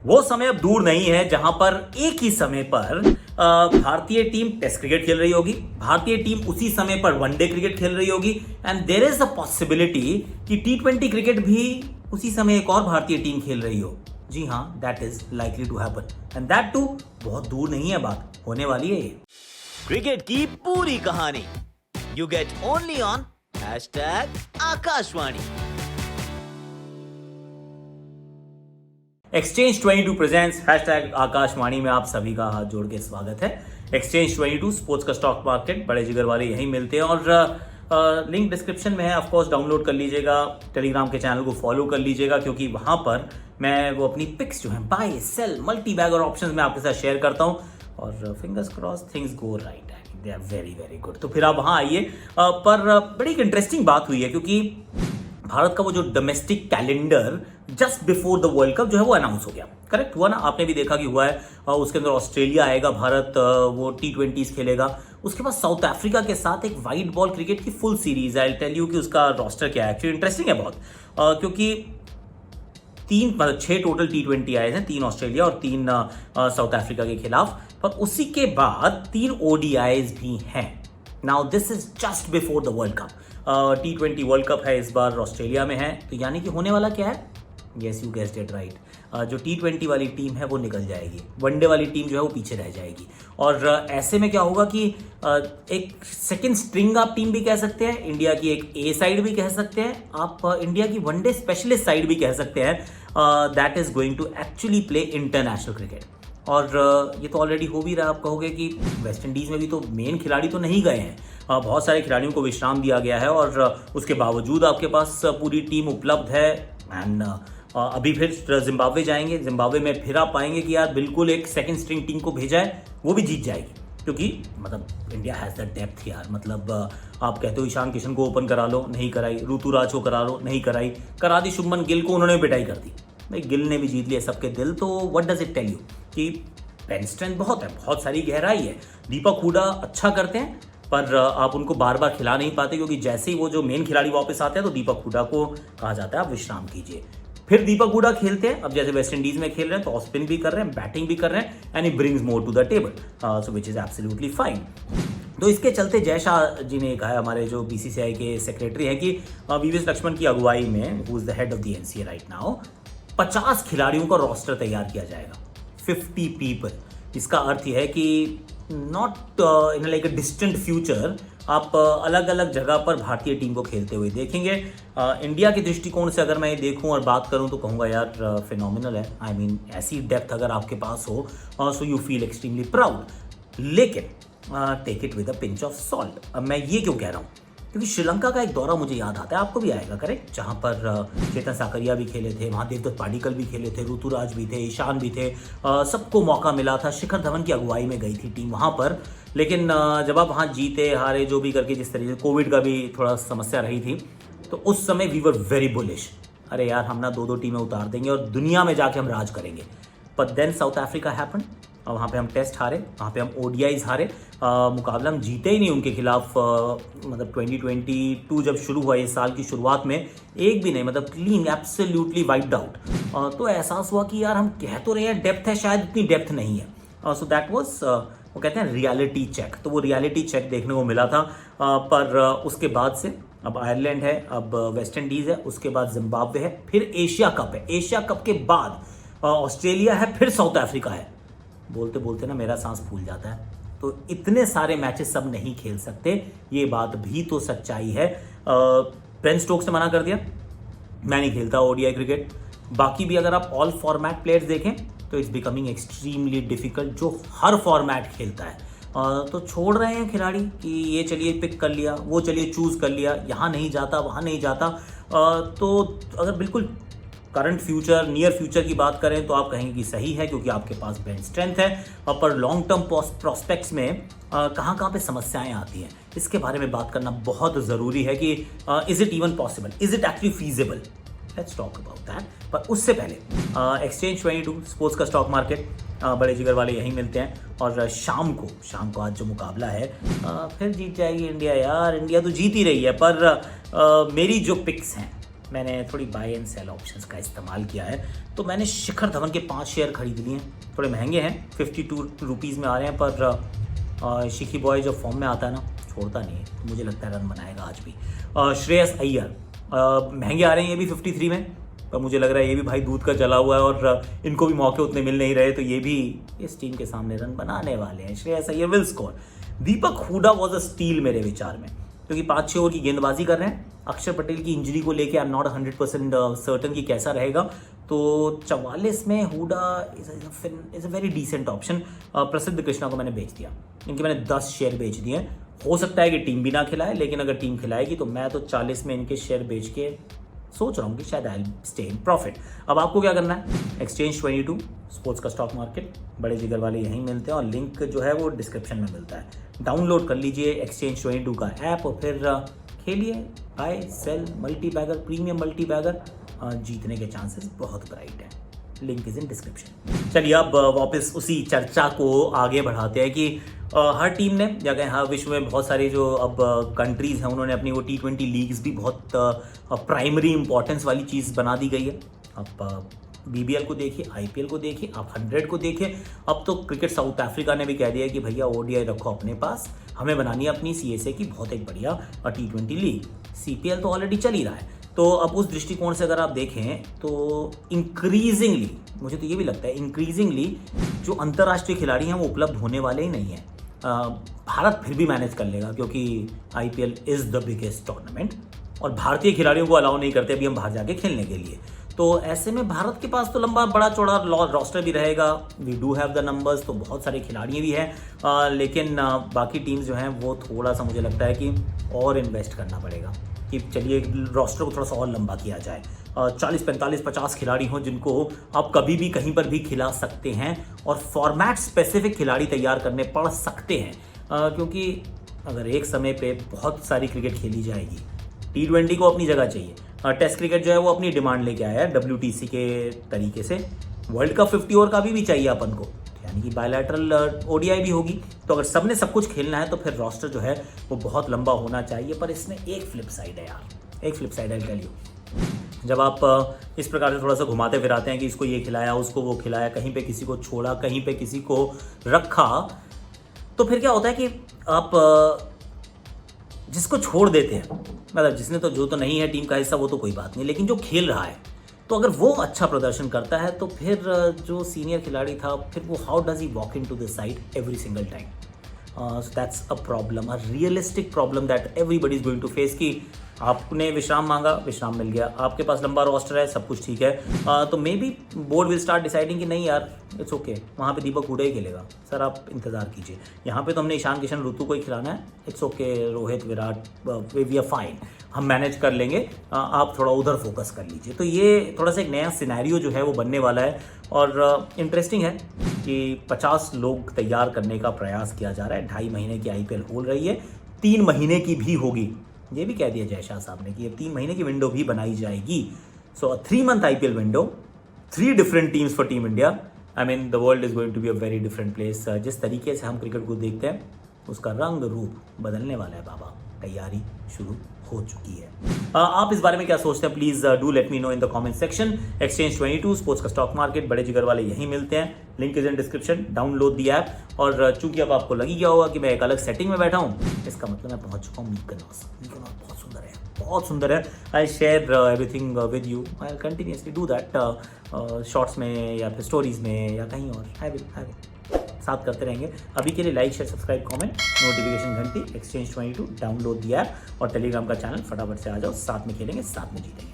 वो समय अब दूर नहीं है जहां पर एक ही समय पर भारतीय टीम टेस्ट क्रिकेट खेल रही होगी, भारतीय टीम उसी समय पर वनडे क्रिकेट खेल रही होगी and there is a possibility कि T20 क्रिकेट भी उसी समय एक और भारतीय टीम खेल रही हो। जी हाँ, that is likely to happen and that too बहुत दूर नहीं है, बात होने वाली है ये। क्रिकेट की पूरी कहानी you get only on #Akashvani. Exchange 22 presents #Akashvani में आप सभी का हाथ जोड़ के स्वागत है। एक्सचेंज 22 स्पोर्ट्स का स्टॉक मार्केट, बड़े जिगर वाले यहीं मिलते हैं और लिंक डिस्क्रिप्शन में है, ऑफ कोर्स डाउनलोड कर लीजिएगा, टेलीग्राम के चैनल को फॉलो कर लीजिएगा क्योंकि वहां पर मैं वो अपनी पिक्स जो है buy sell multi bagger options में आपके साथ शेयर करता हूं और fingers cross things go right, they are very very good. तो फिर आप वहां आइए। पर बड़ी एक इंटरेस्टिंग बात हुई है क्योंकि भारत का वो जो domestic calendar just before the world cup जो है वो अनाउंस हो गया। करेक्ट हुआ ना, आपने भी देखा कि हुआ है। उसके अंदर ऑस्ट्रेलिया आएगा, भारत वो T20s खेलेगा, उसके बाद साउथ अफ्रीका के साथ एक वाइट बॉल क्रिकेट की full series. I tell you कि उसका रोस्टर क्या है, एक्चुअली इंटरेस्टिंग है बहुत, क्योंकि 6 टोटल T20 आए हैं, 3 ऑस्ट्रेलिया और 3 साउथ अफ्रीका के खिलाफ, पर उसी के बाद 3 ODIs भी हैं। Now this is just before the world cup. T20 world cup है इस बार, ऑस्ट्रेलिया में है, तो यानी कि होने वाला क्या है, yes you guessed it right, जो T20 वाली टीम है वो निकल जाएगी, वनडे वाली टीम जो है वो पीछे रह जाएगी। और ऐसे में क्या होगा कि एक सेकंड स्ट्रिंग आप टीम भी कह सकते हैं, इंडिया की एक ए साइड भी कह सकते हैं, आप इंडिया की वनडे स्पेशलिस्ट साइड भी कह सकते हैं, that is going to actually play international cricket. और ये तो ऑलरेडी हो भी रहा है। आप कहोगे कि वेस्ट इंडीज़ में भी तो मेन खिलाड़ी तो नहीं गए हैं, बहुत सारे खिलाड़ियों को विश्राम दिया गया है और उसके बावजूद आपके पास पूरी टीम उपलब्ध है। एंड अभी फिर जिम्बाब्वे जाएंगे, जिम्बाब्वे में फिर आप पाएंगे कि यार बिल्कुल एक सेकंड स्ट्रिंग टीम को भेजा है, वो भी जीत जाएगी क्योंकि मतलब इंडिया हैज़ द डेप्थ यार। मतलब आप कहते हो ईशान किशन को ओपन करा लो, नहीं कराई, ऋतुराज को करा लो, नहीं कराई, करा दी शुभमन गिल को, उन्होंने पिटाई कर दी, भाई गिल ने भी जीत लिया सबके दिल। तो what does it tell you कि बेंच स्ट्रेंथ बहुत है, बहुत सारी गहराई है। दीपक हुडा अच्छा करते हैं पर आप उनको बार बार खिला नहीं पाते क्योंकि जैसे ही वो जो मेन खिलाड़ी वापस आते हैं तो दीपक हुडा को कहा जाता है आप विश्राम कीजिए। फिर दीपक हुडा खेलते हैं, अब जैसे वेस्ट इंडीज में खेल रहे हैं तो ऑफ स्पिन भी कर रहे हैं, बैटिंग भी कर रहे हैं and he brings more to the table, so which is absolutely fine. तो इसके चलते जय शाह जी ने कहा, हमारे जो BCCI के सेक्रेटरी हैं, कि VVS लक्ष्मण की अगुवाई में, who is the head of the NCA right now, 50 खिलाड़ियों का रोस्टर तैयार किया जाएगा, 50 पीपल। इसका अर्थ यह है कि not in like a distant future आप अलग अलग जगह पर भारतीय टीम को खेलते हुए देखेंगे। इंडिया के दृष्टिकोण से अगर मैं ये देखूं और बात करूं तो कहूँगा यार फिनोमिनल है। आई मीन ऐसी डेप्थ अगर आपके पास हो so you feel extremely proud, लेकिन take it with a pinch of salt. अब मैं ये क्यों कह रहा हूँ, क्योंकि श्रीलंका का एक दौरा मुझे याद आता है, आपको भी आएगा करेक्ट, जहां पर चेतन साकरिया भी खेले थे, वहां देवदत्त पाडिक्कल भी खेले थे, ऋतुराज भी थे, ईशान भी थे, सबको मौका मिला था। शिखर धवन की अगुवाई में गई थी टीम वहां पर, लेकिन जब आप वहां जीते हारे जो भी करके, जिस तरीके से कोविड का भी थोड़ा समस्या रही थी, तो उस समय वी वर वेरी बुलिश, अरे यार हम ना 2-2 टीमें उतार देंगे और दुनिया में जाके हम राज करेंगे। But then South Africa happen, और वहाँ पे हम टेस्ट हारे, वहाँ पे हम ODIs हारे, मुकाबला हम जीते ही नहीं उनके खिलाफ। मतलब 2022 जब शुरू हुआ, इस साल की शुरुआत में एक भी नहीं, मतलब क्लीन, एब्सोल्युटली वाइप्ड आउट। तो एहसास हुआ कि यार हम कह तो रहे हैं डेप्थ है, शायद इतनी डेप्थ नहीं है। सो दैट वाज, वो कहते हैं रियलिटी चेक, तो वो रियलिटी चेक देखने को मिला था। पर उसके बाद से अब आयरलैंड है, अब वेस्ट इंडीज़ है, उसके बाद जिम्बाब्वे है, फिर एशिया कप है, एशिया कप के बाद ऑस्ट्रेलिया है, फिर साउथ अफ्रीका है। बोलते बोलते ना मेरा सांस फूल जाता है। तो इतने सारे मैचेस सब नहीं खेल सकते, ये बात भी तो सच्चाई है। बेन स्टोक्स ने मना कर दिया, मैं नहीं खेलता ODI क्रिकेट। बाकी भी अगर आप ऑल फॉर्मेट प्लेयर्स देखें तो इट्स बिकमिंग एक्सट्रीमली डिफिकल्ट, जो हर फॉर्मेट खेलता है। तो छोड़ रहे हैं खिलाड़ी कि ये चलिए पिक कर लिया, वो चलिए चूज कर लिया, यहाँ नहीं जाता, वहाँ नहीं जाता। तो अगर बिल्कुल करंट फ्यूचर, नियर फ्यूचर की बात करें तो आप कहेंगे कि सही है क्योंकि आपके पास बेंच स्ट्रेंथ है, पर लॉन्ग टर्म प्रोस्पेक्ट्स में कहाँ कहाँ पे समस्याएं आती हैं, इसके बारे में बात करना बहुत ज़रूरी है कि is it even possible, is it actually feasible, let's talk about that. पर उससे पहले एक्सचेंज 22 स्पोर्ट्स का स्टॉक मार्केट, बड़े जिगर वाले यहीं मिलते हैं। और शाम को आज जो मुकाबला है, फिर जीत जाएगी इंडिया। यार इंडिया तो जीत ही रही है, पर मेरी जो पिक्स हैं, मैंने थोड़ी बाय एंड सेल ऑप्शंस का इस्तेमाल किया है। तो मैंने शिखर धवन के 5 शेयर खरीद लिए हैं। थोड़े महंगे हैं, 52 रुपीज़ में आ रहे हैं, पर शिखी बॉय जो फॉर्म में आता है ना, छोड़ता नहीं है। तो मुझे लगता है रन बनाएगा आज भी। श्रेयस अय्यर महंगे आ रहे हैं ये भी 53 में, पर मुझे लग रहा है ये भी भाई दूध का जला हुआ है और इनको भी मौके उतने मिल नहीं रहे, तो ये भी इस टीम के सामने रन बनाने वाले हैं। Shreyas Iyer will score. Deepak Hooda was a steal मेरे विचार में, क्योंकि 5-6 ओवर की गेंदबाजी कर रहे हैं। अक्षर पटेल की इंजरी को लेके आई एम नॉट 100% सर्टन कि कैसा रहेगा, तो 44 में Hooda is a very decent option. Prasidh Krishna को मैंने बेच दिया, क्योंकि मैंने 10 शेयर बेच दिए। हो सकता है कि टीम भी ना खिलाए, लेकिन अगर टीम खिलाएगी तो मैं तो 40 में इनके शेयर बेच के सोच रहा हूँ कि शायद आई स्टे इन प्रॉफिट। अब आपको क्या करना है, एक्सचेंज 22 स्पोर्ट्स का स्टॉक मार्केट, बड़े जिगर वाले यहीं मिलते हैं और लिंक जो है वो डिस्क्रिप्शन में मिलता है। डाउनलोड कर लीजिए एक्सचेंज 22 का ऐप और फिर खेलिए buy sell multi bagger, premium multi bagger. जीतने के चांसेस बहुत ब्राइट हैं। Link is in description. चलिए अब वापस उसी चर्चा को आगे बढ़ाते हैं कि हर टीम ने या कहें हर विश्व में बहुत सारी जो अब कंट्रीज हैं उन्होंने अपनी वो T20 लीग्स भी बहुत प्राइमरी इंपॉर्टेंस वाली चीज़ बना दी गई है। अब BBL को देखिए, IPL को देखिए, आप 100 को देखिए। अब तो क्रिकेट साउथ अफ्रीका ने भी कह दिया कि भैया ODI रखो अपने पास, हमें बनानी है अपनी CSA की बहुत एक बढ़िया T20 लीग। CPL तो ऑलरेडी चल ही रहा है। तो अब उस दृष्टिकोण से अगर आप देखें तो इंक्रीजिंगली, मुझे तो ये भी लगता है इंक्रीजिंगली जो अंतर्राष्ट्रीय खिलाड़ी हैं वो उपलब्ध होने वाले ही नहीं हैं। भारत फिर भी मैनेज कर लेगा, क्योंकि IPL is the biggest tournament और भारतीय खिलाड़ियों को अलाउ नहीं करते अभी हम बाहर जाके खेलने के लिए। तो ऐसे में भारत के पास तो लंबा बड़ा चौड़ा रोस्टर भी रहेगा। We do have the numbers, तो बहुत सारे खिलाड़ी भी हैं, लेकिन बाकी टीम्स जो हैं वो थोड़ा सा मुझे लगता है कि और इन्वेस्ट करना पड़ेगा कि चलिए रोस्टर को थोड़ा सा और लंबा किया जाए। 40, 45, 50 खिलाड़ी हों जिनको आप कभी भी कहीं पर भी खिला सकते हैं और फॉर्मेट स्पेसिफिक खिलाड़ी तैयार करने पड़ सकते हैं, क्योंकि अगर एक समय पे बहुत सारी क्रिकेट खेली जाएगी। T20 को अपनी जगह चाहिए, टेस्ट क्रिकेट जो है वो अपनी डिमांड लेके आया है WTC के तरीके से। वर्ल्ड कप 50 ओवर का भी चाहिए अपन को, यानी कि बायलैटरल ODI भी होगी। तो अगर सबने सब कुछ खेलना है तो फिर रोस्टर जो है वो बहुत लंबा होना चाहिए। पर इसमें एक फ्लिप साइड है यार, एक फ्लिप साइड है टेल यू। जब आप इस प्रकार से थोड़ा सा घुमाते फिराते हैं कि इसको ये खिलाया, उसको वो खिलाया, कहीं पे किसी को छोड़ा, कहीं पे किसी को रखा, तो फिर क्या होता है कि आप जिसको छोड़ देते हैं, मतलब जिसने तो जो तो नहीं है टीम का हिस्सा वो तो कोई बात नहीं, लेकिन जो खेल रहा है तो अगर वो अच्छा प्रदर्शन करता है तो फिर जो सीनियर खिलाड़ी था फिर वो how does he walk in to the side every single time. So that's a problem, a realistic problem that everybody is going to face. कि आपने विश्राम मांगा, विश्राम मिल गया, आपके पास लंबा रोस्टर है, सब कुछ ठीक है, तो may be board will start deciding कि नहीं यार इट्स ओके, वहाँ पे दीपक हुडा ही खेलेगा, सर आप इंतजार कीजिए, यहाँ पे तो हमने ईशान किशन ऋतु को ही खिलाना है, it's okay Rohit Virat we are fine, हम मैनेज कर लेंगे, आप थोड़ा उधर फोकस कर लीजिए। तो ये थोड़ा सा एक नया सिनेरियो जो है वो बनने वाला है और इंटरेस्टिंग है कि 50 लोग तैयार करने का प्रयास किया जा रहा है। 2.5 महीने की IPL हो रही है, 3 महीने की भी होगी, ये भी कह दिया जय शाह साहब ने कि अब 3 महीने की विंडो भी बनाई जाएगी। So 3 month IPL window, 3 different teams for team India. I mean the world is going to be a very different place. जिस तरीके से हम क्रिकेट को देखते हैं उसका रंग रूप बदलने वाला है बाबा, तैयारी शुरू हो चुकी है। आप इस बारे में क्या सोचते हैं, please do let me know in the comment section. Exchange 22 sports का स्टॉक मार्केट, बड़े जिगर वाले यहीं मिलते हैं, link is in description, download the app. और चूंकि अब आपको लगी गया होगा कि मैं एक अलग सेटिंग में बैठा हूँ, इसका मतलब मैं पहुंच चुका हूँ मीकनॉस। मीकनॉस बहुत सुंदर है, बहुत सुंदर है। I share everything with you, I will continuously do that, shorts में या फिर स्टोरीज में या कहीं और, आई विल साथ करते रहेंगे। अभी के लिए like share subscribe comment, notification घंटी, एक्सचेंज 22 डाउनलोड दिया ऐप और टेलीग्राम का चैनल, फटाफट से आ जाओ, साथ में खेलेंगे, साथ में जीतेंगे।